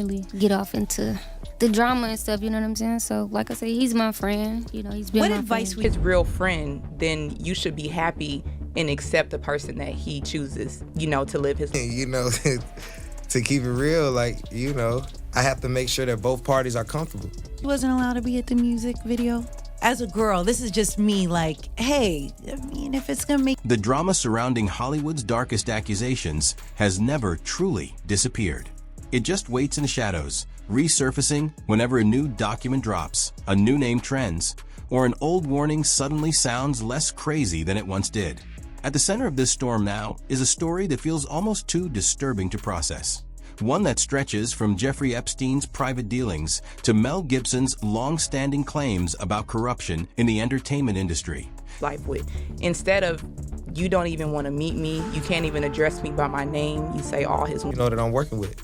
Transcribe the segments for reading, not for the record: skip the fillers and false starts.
really get off into the drama and stuff, you know what I'm saying? So, like I said, he's my friend. You know, he's been my friend. His real friend, then you should be happy and accept the person that he chooses, you know, to live his life. You know, to keep it real, like, you know, I have to make sure that both parties are comfortable. He wasn't allowed to be at the music video. As a girl, this is just me like, hey, I mean, if it's gonna make... The drama surrounding Hollywood's darkest accusations has never truly disappeared. It just waits in the shadows, resurfacing whenever a new document drops, a new name trends, or an old warning suddenly sounds less crazy than it once did. At the center of this storm now is a story that feels almost too disturbing to process. One that stretches from Jeffrey Epstein's private dealings to Mel Gibson's long-standing claims about corruption in the entertainment industry. Life with, instead of, you don't even want to meet me, you can't even address me by my name, you say all his... You know, that I'm working with.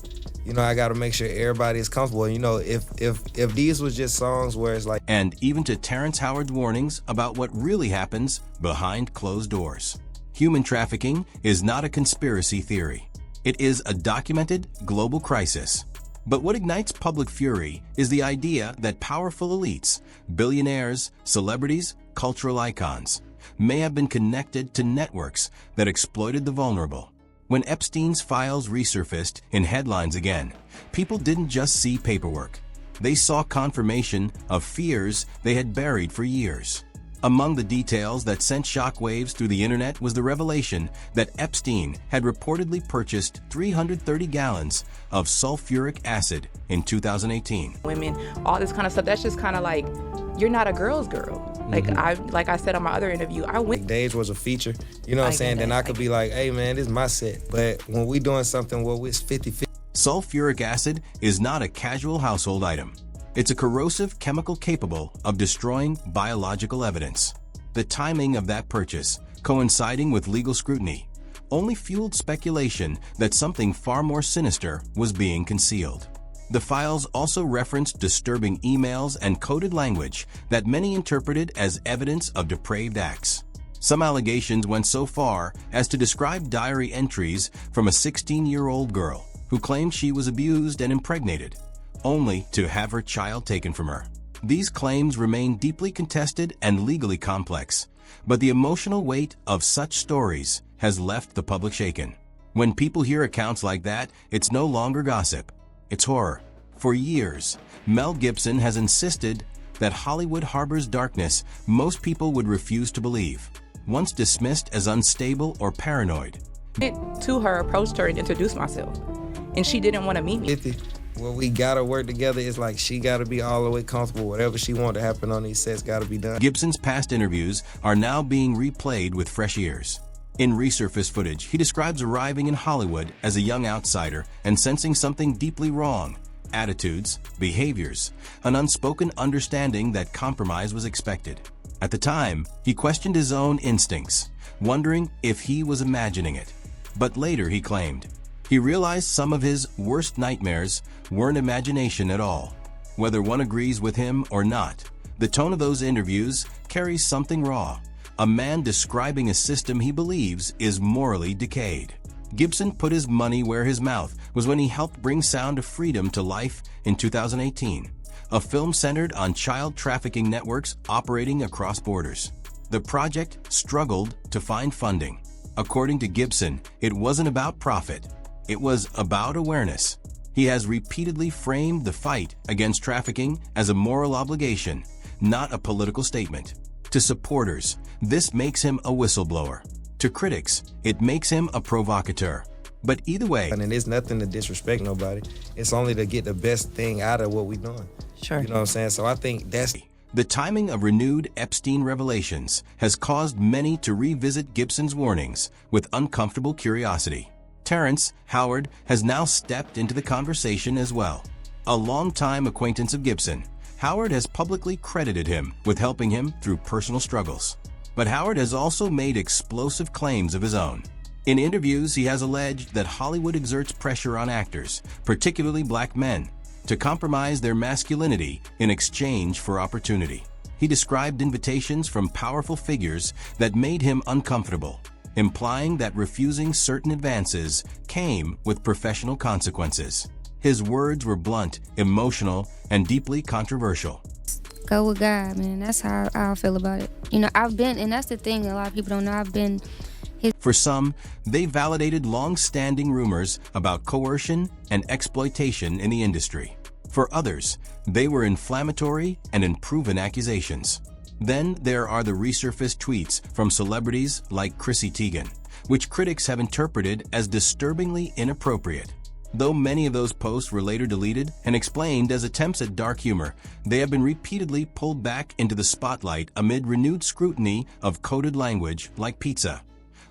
You know, I got to make sure everybody is comfortable. You know, if these was just songs where it's like... And even to Terrence Howard's warnings about what really happens behind closed doors. Human trafficking is not a conspiracy theory. It is a documented global crisis. But what ignites public fury is the idea that powerful elites, billionaires, celebrities, cultural icons, may have been connected to networks that exploited the vulnerable. When Epstein's files resurfaced in headlines again, people didn't just see paperwork. They saw confirmation of fears they had buried for years. Among the details that sent shockwaves through the internet was the revelation that Epstein had reportedly purchased 330 gallons of sulfuric acid in 2018. Women, all this kind of stuff, that's just kind of like, you're not a girl's girl. Like I said on my other interview, I went... Dage was a feature, you know what I'm saying? Then I could be like, hey man, this is my set. But when we doing something where it's 50-50. Sulfuric acid is not a casual household item. It's a corrosive chemical capable of destroying biological evidence. The timing of that purchase, coinciding with legal scrutiny, only fueled speculation that something far more sinister was being concealed. The files also referenced disturbing emails and coded language that many interpreted as evidence of depraved acts. Some allegations went so far as to describe diary entries from a 16-year-old girl who claimed she was abused and impregnated, only to have her child taken from her. These claims remain deeply contested and legally complex, but the emotional weight of such stories has left the public shaken. When people hear accounts like that, it's no longer gossip, it's horror. For years, Mel Gibson has insisted that Hollywood harbors darkness most people would refuse to believe, once dismissed as unstable or paranoid. I went to her, approached her, and introduced myself, and she didn't want to meet me. Well, we gotta work together. It's like she gotta be all the way comfortable. Whatever she want to happen on these sets gotta be done. Gibson's past interviews are now being replayed with fresh ears. In resurfaced footage, he describes arriving in Hollywood as a young outsider and sensing something deeply wrong. Attitudes, behaviors, an unspoken understanding that compromise was expected. At the time, he questioned his own instincts, wondering if he was imagining it. But later he claimed, he realized some of his worst nightmares weren't imagination at all. Whether one agrees with him or not, the tone of those interviews carries something raw, a man describing a system he believes is morally decayed. Gibson put his money where his mouth was when he helped bring Sound of Freedom to life in 2018, a film centered on child trafficking networks operating across borders. The project struggled to find funding. According to Gibson, it wasn't about profit. It was about awareness. He has repeatedly framed the fight against trafficking as a moral obligation, not a political statement. To supporters, this makes him a whistleblower. To critics, it makes him a provocateur. But either way... And it's nothing to disrespect nobody. It's only to get the best thing out of what we're doing. Sure. You know what I'm saying? So I think that's... The timing of renewed Epstein revelations has caused many to revisit Gibson's warnings with uncomfortable curiosity. Terrence Howard has now stepped into the conversation as well. A longtime acquaintance of Gibson, Howard has publicly credited him with helping him through personal struggles. But Howard has also made explosive claims of his own. In interviews, he has alleged that Hollywood exerts pressure on actors, particularly black men, to compromise their masculinity in exchange for opportunity. He described invitations from powerful figures that made him uncomfortable, implying that refusing certain advances came with professional consequences. His words were blunt, emotional, and deeply controversial. Go with God, man. That's how I feel about it. You know, I've been, and that's the thing a lot of people don't know, I've been For some, they validated long-standing rumors about coercion and exploitation in the industry. For others, they were inflammatory and unproven accusations. Then there are the resurfaced tweets from celebrities like Chrissy Teigen, which critics have interpreted as disturbingly inappropriate. Though many of those posts were later deleted and explained as attempts at dark humor, they have been repeatedly pulled back into the spotlight amid renewed scrutiny of coded language like pizza,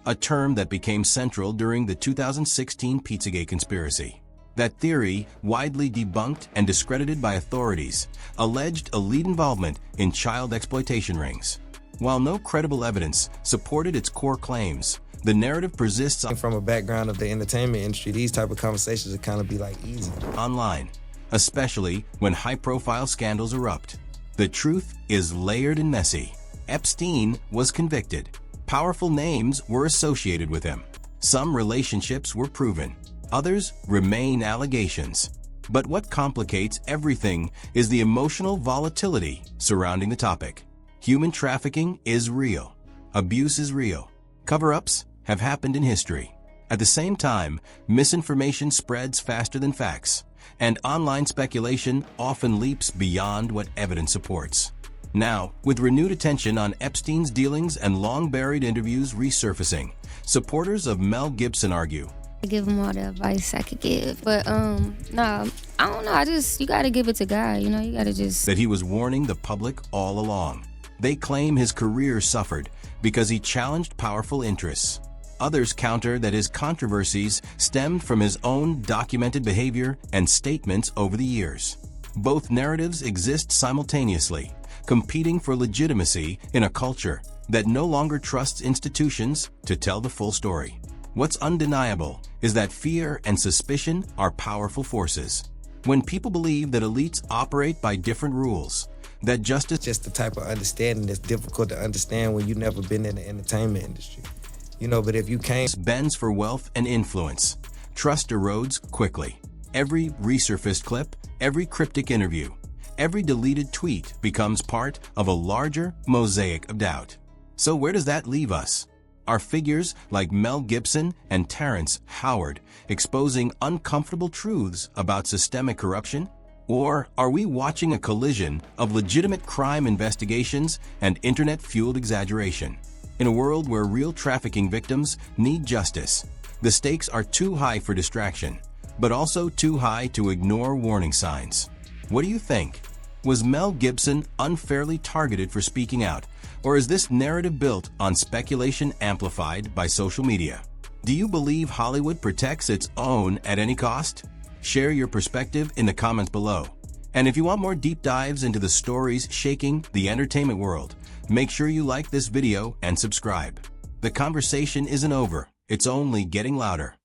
a term that became central during the 2016 Pizzagate conspiracy. That theory, widely debunked and discredited by authorities, alleged elite involvement in child exploitation rings. While no credible evidence supported its core claims, the narrative persists From a background of the entertainment industry, these type of conversations would kind of be like easy. online, especially when high-profile scandals erupt. The truth is layered and messy. Epstein was convicted. Powerful names were associated with him. Some relationships were proven. Others remain allegations. But what complicates everything is the emotional volatility surrounding the topic. Human trafficking is real. Abuse is real. Cover-ups have happened in history. At the same time, misinformation spreads faster than facts, and online speculation often leaps beyond what evidence supports. Now, with renewed attention on Epstein's dealings and long-buried interviews resurfacing, supporters of Mel Gibson argue, I give him all the advice I could give. But, no, I don't know. You gotta give it to God, you know? You gotta just... that he was warning the public all along. They claim his career suffered because he challenged powerful interests. Others counter that his controversies stemmed from his own documented behavior and statements over the years. Both narratives exist simultaneously, competing for legitimacy in a culture that no longer trusts institutions to tell the full story. What's undeniable is that fear and suspicion are powerful forces. When people believe that elites operate by different rules, that justice Just the type of understanding that's difficult to understand when you've never been in the entertainment industry. You know, but if you came bends for wealth and influence, trust erodes quickly. Every resurfaced clip, every cryptic interview, every deleted tweet becomes part of a larger mosaic of doubt. So where does that leave us? Are figures like Mel Gibson and Terrence Howard exposing uncomfortable truths about systemic corruption? Or are we watching a collision of legitimate crime investigations and internet-fueled exaggeration? In a world where real trafficking victims need justice, the stakes are too high for distraction, but also too high to ignore warning signs. What do you think? Was Mel Gibson unfairly targeted for speaking out, or is this narrative built on speculation amplified by social media? Do you believe Hollywood protects its own at any cost? Share your perspective in the comments below. And if you want more deep dives into the stories shaking the entertainment world, make sure you like this video and subscribe. The conversation isn't over, it's only getting louder.